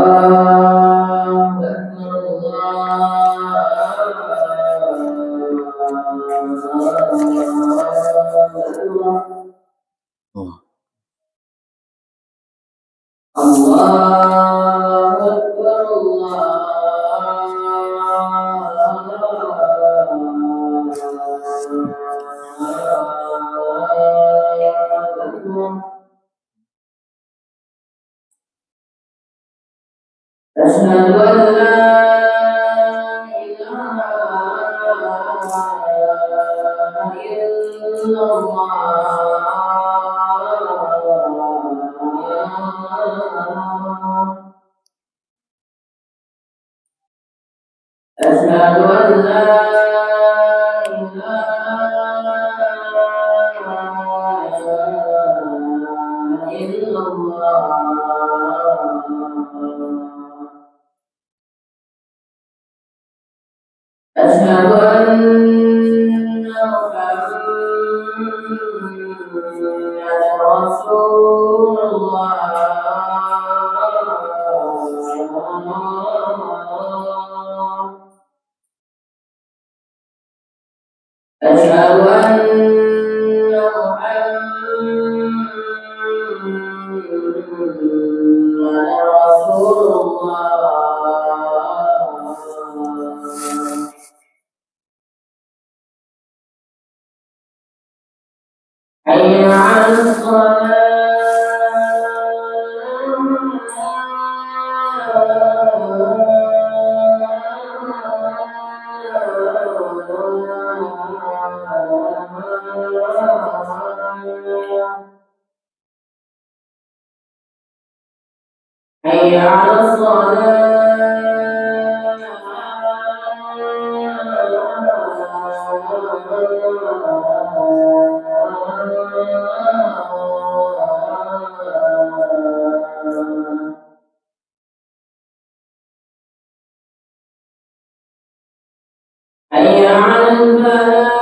Akbar, Allahu Akbar, Asyhadu an la ilaha illallah. Asyhadu an la ilaha illallah. أشهد أن محمدا رسول الله. أشهد أن محمدا رسول الله. حي على الصلاة. حي على الصلاة. حي على الفلاح.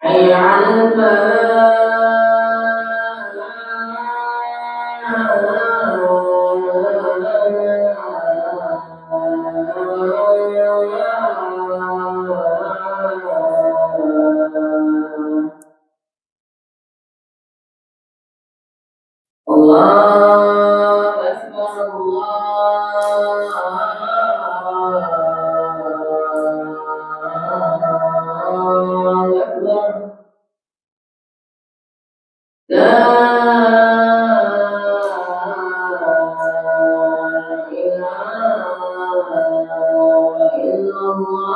حي على الفلاح. الله أكبر، الله أكبر. لا إله إلا الله.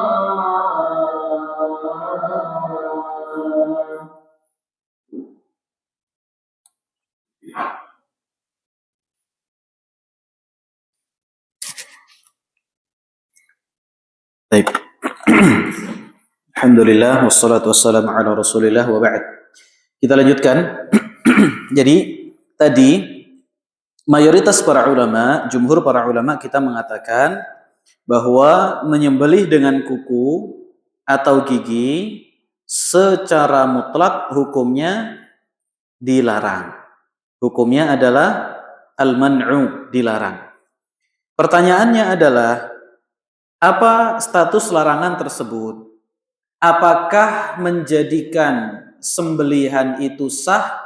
Baik. Alhamdulillah wassalatu wassalamu ala Rasulillah wa ba'd. Kita lanjutkan Jadi tadi mayoritas para ulama, jumhur para ulama kita mengatakan bahwa menyembelih dengan kuku atau gigi secara mutlak hukumnya dilarang. Hukumnya adalah al-man'u, dilarang. Pertanyaannya adalah, apa status larangan tersebut? Apakah menjadikan sembelihan itu sah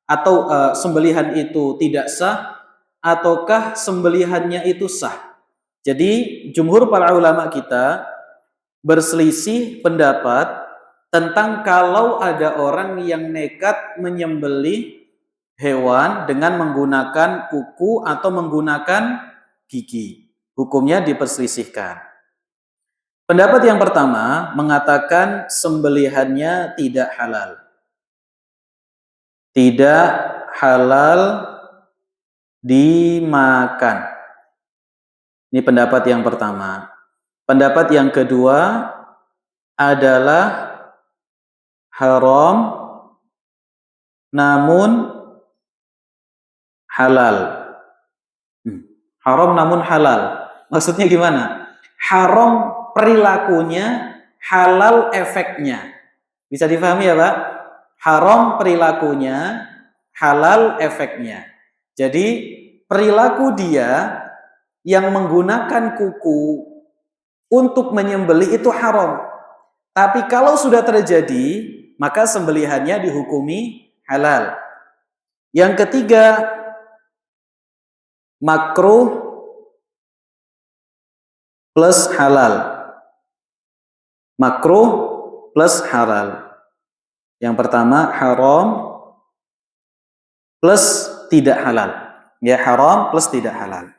atau sembelihan itu tidak sah, ataukah sembelihannya itu sah? Jadi jumhur para ulama kita berselisih pendapat tentang kalau ada orang yang nekat menyembelih hewan dengan menggunakan kuku atau menggunakan gigi. Hukumnya diperselisihkan. Pendapat yang pertama mengatakan sembelihannya tidak halal. Tidak halal dimakan. Ini pendapat yang pertama. Pendapat yang kedua adalah haram namun halal. Haram namun halal. Maksudnya gimana? Haram perilakunya, halal efeknya. Bisa difahami ya Pak? Haram perilakunya, halal efeknya. Jadi perilaku dia yang menggunakan kuku untuk menyembelih itu haram. Tapi kalau sudah terjadi, maka sembelihannya dihukumi halal. Yang ketiga, makruh plus halal. Makruh plus halal. Yang pertama haram plus tidak halal. Ya, haram plus tidak halal.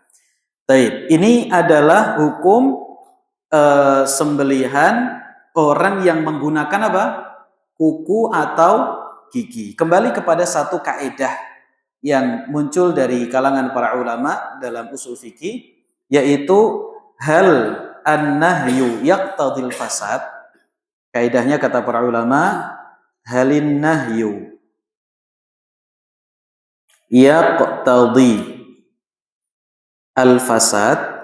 Baik, ini adalah hukum sembelihan orang yang menggunakan apa? Kuku atau gigi. Kembali kepada satu kaidah yang muncul dari kalangan para ulama dalam usul fikih, yaitu hal an-nahyu yaqtadil fasad. Kaidahnya kata para ulama, halin nahyu yaqtadi al-fasad.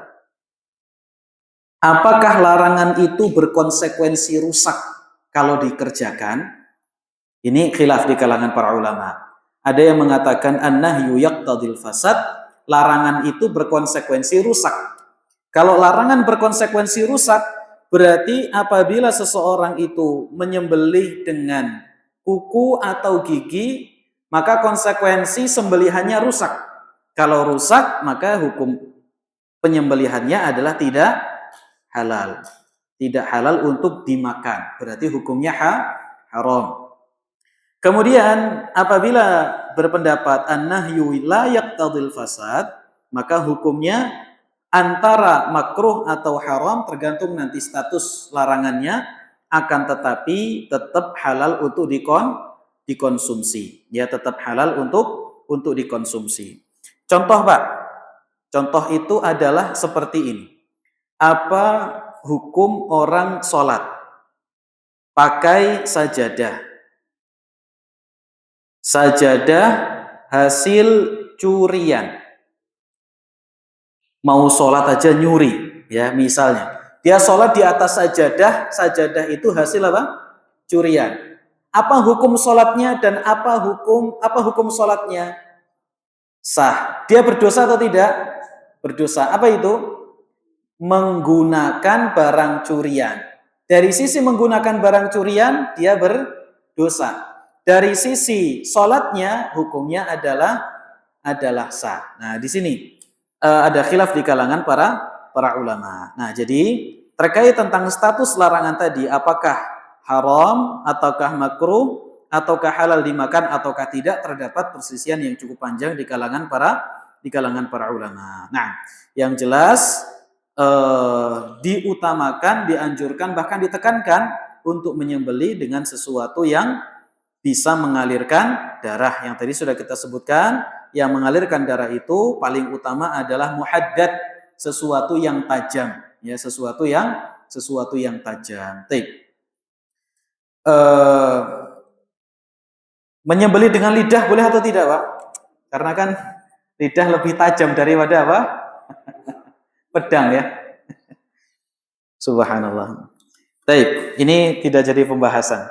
Apakah larangan itu berkonsekuensi rusak kalau dikerjakan? Ini khilaf di kalangan para ulama. Ada yang mengatakan an-nahyu yaqtadil fasad, larangan itu berkonsekuensi rusak. Kalau larangan berkonsekuensi rusak, berarti apabila seseorang itu menyembelih dengan kuku atau gigi, maka konsekuensi sembelihannya rusak. Kalau rusak, maka hukum penyembelihannya adalah tidak halal. Tidak halal untuk dimakan. Berarti hukumnya haram. Kemudian apabila berpendapat an-nahyu la yaqtadil fasad, maka hukumnya antara makruh atau haram tergantung nanti status larangannya, akan tetapi tetap halal untuk dikonsumsi. Ya, tetap halal untuk dikonsumsi. Contoh Pak, contoh itu adalah seperti ini. Apa hukum orang sholat pakai sajadah? Sajadah hasil curian. Mau sholat aja nyuri, ya misalnya. Dia sholat di atas sajadah, sajadah itu hasil apa? Curian. Apa hukum sholatnya dan apa hukum sholatnya? Sah. Dia berdosa atau tidak? Berdosa. Apa itu? Menggunakan barang curian. Dari sisi menggunakan barang curian, dia berdosa. Dari sisi sholatnya, hukumnya adalah sah. Nah, di sini ada khilaf di kalangan para ulama. Nah, jadi terkait tentang status larangan tadi, apakah haram ataukah makruh ataukah halal dimakan ataukah tidak, terdapat perselisihan yang cukup panjang di kalangan para ulama. Nah, yang jelas diutamakan, dianjurkan, bahkan ditekankan untuk menyembelih dengan sesuatu yang bisa mengalirkan darah. Yang tadi sudah kita sebutkan, yang mengalirkan darah itu paling utama adalah muhaddad, sesuatu yang tajam, ya, sesuatu yang tajam. Menyembelih dengan lidah boleh atau tidak, Pak? Karena kan lidah lebih tajam daripada apa? Pedang ya. Subhanallah. Baik, ini tidak jadi pembahasan.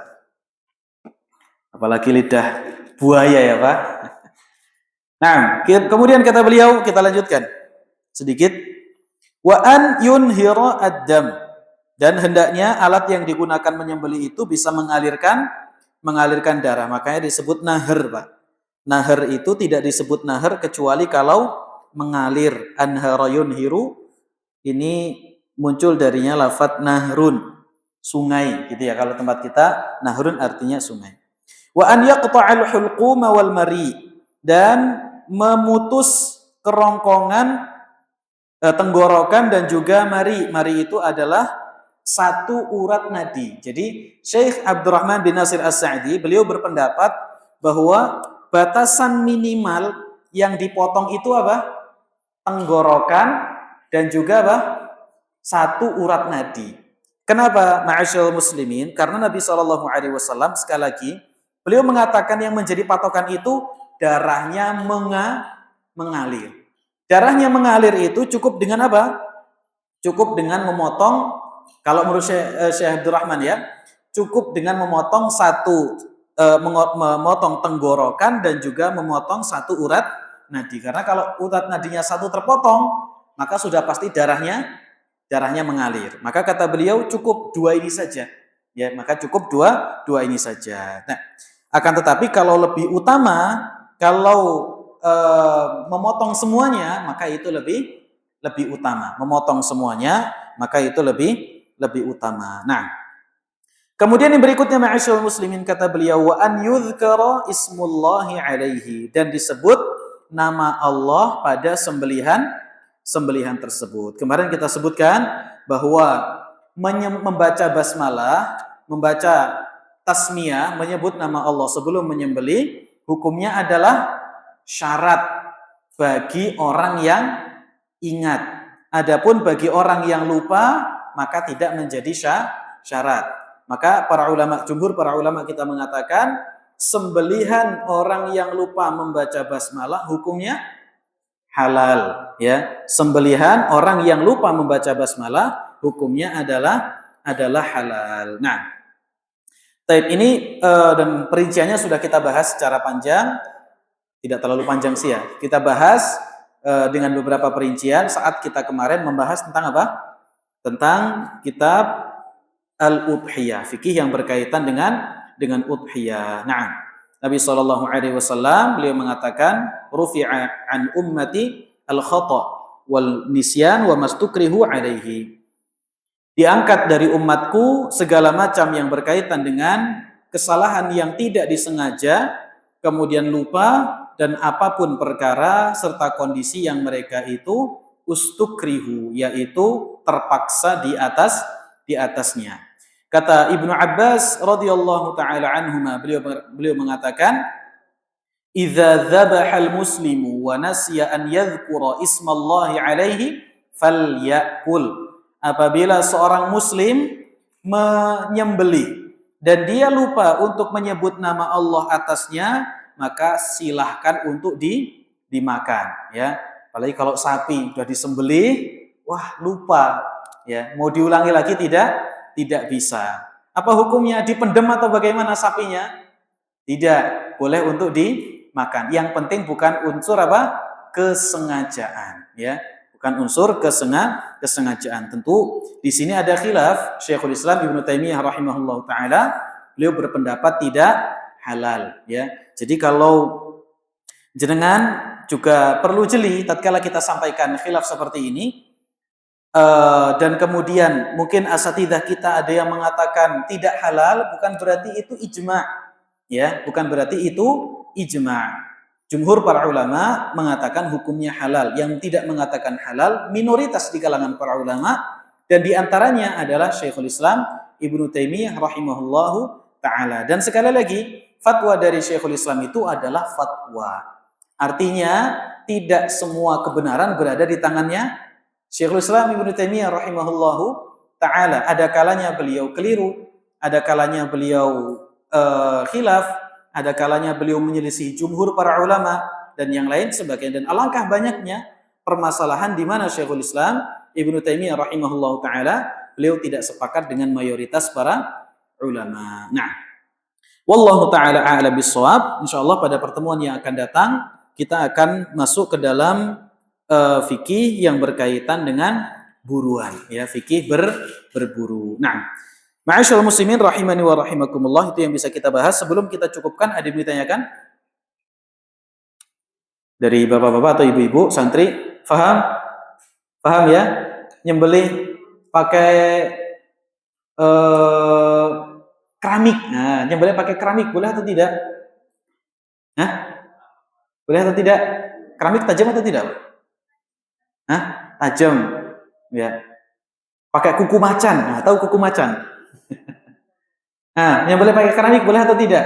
Apalagi lidah buaya ya, Pak. Nah, kemudian kata beliau, kita lanjutkan sedikit. Wa an yunhira ad-dam. Dan hendaknya alat yang digunakan menyembelih itu bisa mengalirkan darah. Makanya disebut nahar, Pak. Nahar itu tidak disebut nahar kecuali kalau mengalir. Anhara yunhiru, ini muncul darinya lafadz nahrun, sungai gitu ya. Kalau tempat kita nahrun artinya sungai. Wa an yaqta'al hulquma wal mari, dan memutus kerongkongan, tenggorokan dan juga mari. Mari itu adalah satu urat nadi. Jadi Syekh Abdurrahman bin Nasir As-Sa'di beliau berpendapat bahwa batasan minimal yang dipotong itu apa? Tenggorokan dan juga apa? Satu urat nadi. Kenapa, ma'asyiral muslimin? Karena Nabi SAW sekali lagi beliau mengatakan yang menjadi patokan itu darahnya mengalir. Darahnya mengalir itu cukup dengan apa? Cukup dengan memotong, kalau menurut Syekh Abdurrahman ya, cukup dengan memotong memotong tenggorokan dan juga memotong satu urat nadi. Karena kalau urat nadinya satu terpotong, maka sudah pasti darahnya mengalir. Maka kata beliau cukup dua ini saja. Ya, maka cukup dua ini saja. Nah, akan tetapi kalau lebih utama, kalau memotong semuanya, maka itu lebih utama. Memotong semuanya, maka itu lebih utama. Nah, kemudian yang berikutnya, ma'asyiral muslimin, kata beliau, wa an yudhkara ismullahi alaihi, dan disebut nama Allah pada sembelihan tersebut. Kemarin kita sebutkan bahwa membaca basmalah, membaca tasmiyah, menyebut nama Allah sebelum menyembelih, hukumnya adalah syarat bagi orang yang ingat. Adapun bagi orang yang lupa, maka tidak menjadi syarat. Maka jumhur para ulama kita mengatakan sembelihan orang yang lupa membaca basmalah hukumnya halal, ya. Sembelihan orang yang lupa membaca basmalah hukumnya adalah halal. Nah, ini dan perinciannya sudah kita bahas secara panjang, tidak terlalu panjang sih ya. Kita bahas dengan beberapa perincian saat kita kemarin membahas tentang apa? Tentang kitab Al-Udhiyah, fikih yang berkaitan dengan udhiyah. Nah, Nabi SAW beliau mengatakan, rufi'a an ummati al-khata' wal nisyan wa mastukrihu alaihi. Diangkat dari umatku segala macam yang berkaitan dengan kesalahan yang tidak disengaja, kemudian lupa, dan apapun perkara serta kondisi yang mereka itu ustukrihu, yaitu terpaksa di atasnya. Kata Ibnu Abbas radhiyallahu taala anhuma, beliau mengatakan, idza dzabahal muslimu wa nasiya an yadhkura ismallahi alaihi falyakul. Apabila seorang muslim menyembelih dan dia lupa untuk menyebut nama Allah atasnya, maka silahkan untuk dimakan, ya. Apalagi kalau sapi sudah disembelih, wah lupa, ya, mau diulangi lagi tidak bisa. Apa hukumnya? Dipendam atau bagaimana sapinya? Tidak, boleh untuk dimakan. Yang penting bukan unsur apa? Kesengajaan, ya. Bukan unsur kesengajaan. Tentu di sini ada khilaf. Syekhul Islam Ibnu Taimiyah rahimahullah taala, beliau berpendapat tidak halal, ya. Jadi kalau jenengan juga perlu jeli tatkala kita sampaikan khilaf seperti ini, dan kemudian mungkin asatidzah kita ada yang mengatakan tidak halal, bukan berarti itu ijma', ya, bukan berarti itu ijma'. Jumhur para ulama mengatakan hukumnya halal. Yang tidak mengatakan halal minoritas di kalangan para ulama, dan diantaranya adalah Syekhul Islam Ibnu Taimiyah rahimahullahu ta'ala. Dan sekali lagi, fatwa dari Syekhul Islam itu adalah fatwa. Artinya tidak semua kebenaran berada di tangannya Syekhul Islam Ibnu Taimiyah rahimahullahu ta'ala. Ada kalanya beliau keliru, ada kalanya beliau khilaf, ada kalanya beliau menyelisih jumhur para ulama dan yang lain sebagainya. Dan alangkah banyaknya permasalahan di mana Syekhul Islam Ibnu Taimiyah rahimahullahu taala beliau tidak sepakat dengan mayoritas para ulama. Nah, wallahu taala a'lam bissawab. Insyaallah pada pertemuan yang akan datang kita akan masuk ke dalam fikih yang berkaitan dengan buruan, ya, fikih berburu. Nah, ma'asyiral muslimin rahimani wa rahimakumullah, itu yang bisa kita bahas. Sebelum kita cukupkan, ada yang ditanyakan dari bapak-bapak atau ibu-ibu santri? Faham? Paham ya? Nyembelih pakai keramik. Nah, nyembelih pakai keramik boleh atau tidak? Hah? Boleh atau tidak? Keramik tajam atau tidak? Hah? Tajam. Ya. Pakai kuku macan. Nah, tahu kuku macan? Nah, yang boleh pakai keramik boleh atau tidak?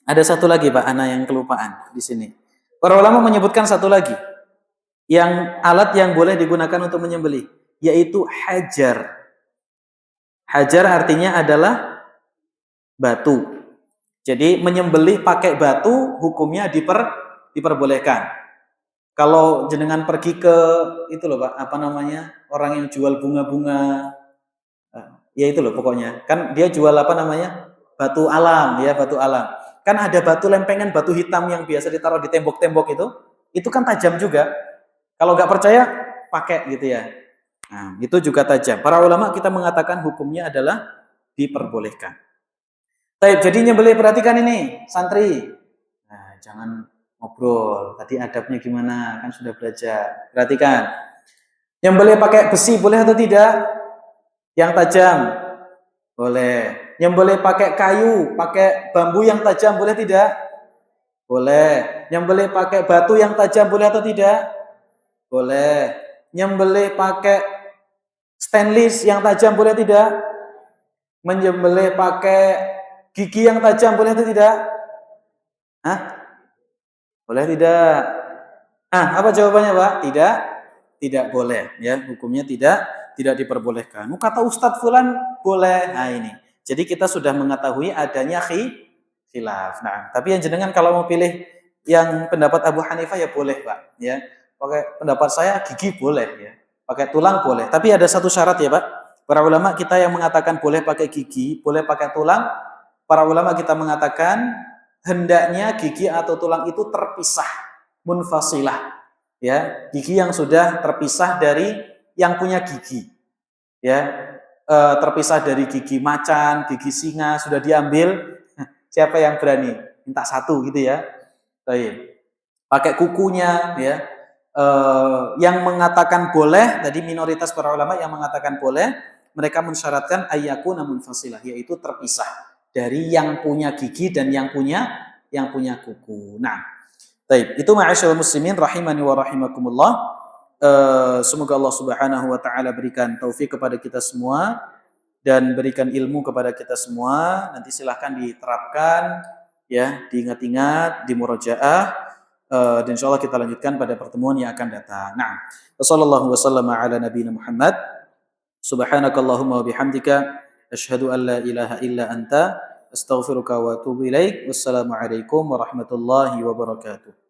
Ada satu lagi Pak Ana yang kelupaan di sini. Para ulama menyebutkan satu lagi yang alat yang boleh digunakan untuk menyembelih, yaitu hajar. Hajar artinya adalah batu. Jadi menyembelih pakai batu hukumnya diperbolehkan. Kalau jenengan pergi ke itu loh Pak, apa namanya? Orang yang jual bunga-bunga, ya itu loh pokoknya. Kan dia jual apa namanya? Batu alam, ya, batu alam. Kan ada batu lempengan, batu hitam yang biasa ditaruh di tembok-tembok itu kan tajam juga. Kalau nggak percaya, pakai gitu ya. Nah, itu juga tajam. Para ulama kita mengatakan hukumnya adalah diperbolehkan. Baik, jadi nyembelih, perhatikan ini, santri. Nah, jangan ngobrol. Tadi adabnya gimana? Kan sudah belajar. Perhatikan. Nyembelih pakai besi boleh atau tidak? Yang tajam? Boleh. Nyembelih pakai kayu, pakai bambu yang tajam boleh tidak? Boleh. Nyembelih pakai batu yang tajam boleh atau tidak? Boleh. Nyembelih pakai stainless yang tajam boleh tidak? Menyembelih pakai gigi yang tajam boleh atau tidak? Hah? Boleh tidak? Apa jawabannya, Pak? Tidak boleh, ya. Hukumnya tidak diperbolehkan. Kata Ustadz Fulan boleh. Nah, ini. Jadi kita sudah mengetahui adanya khilaf. Nah, tapi yang jenengan kalau mau pilih yang pendapat Abu Hanifah ya boleh, Pak, ya. Pakai pendapat saya gigi boleh, ya. Pakai tulang boleh. Tapi ada satu syarat ya, Pak. Para ulama kita yang mengatakan boleh pakai gigi, boleh pakai tulang, para ulama kita mengatakan hendaknya gigi atau tulang itu terpisah, munfasilah, ya, gigi yang sudah terpisah dari yang punya gigi, ya, terpisah dari gigi macan, gigi singa sudah diambil. Siapa yang berani minta satu gitu ya? Baik. Pakai kukunya, ya. Yang mengatakan boleh, tadi minoritas para ulama yang mengatakan boleh, mereka mensyaratkan ayyakuna munfasilah, yaitu terpisah dari yang punya gigi dan yang punya kuku. Nah, baik, itu ma'asyiral muslimin rahimani wa rahimakumullah. Semoga Allah Subhanahu wa taala berikan taufik kepada kita semua dan berikan ilmu kepada kita semua. Nanti silahkan diterapkan, ya, diingat-ingat, dimurajaah. Dan insyaallah kita lanjutkan pada pertemuan yang akan datang. Nah, sallallahu wasallam ala nabiyina Muhammad. Subhanakallahumma wa bihamdika asyhadu an la ilaha illa anta astaghfiruka wa atubu ilaik. Wassalamualaikum warahmatullahi wabarakatuh.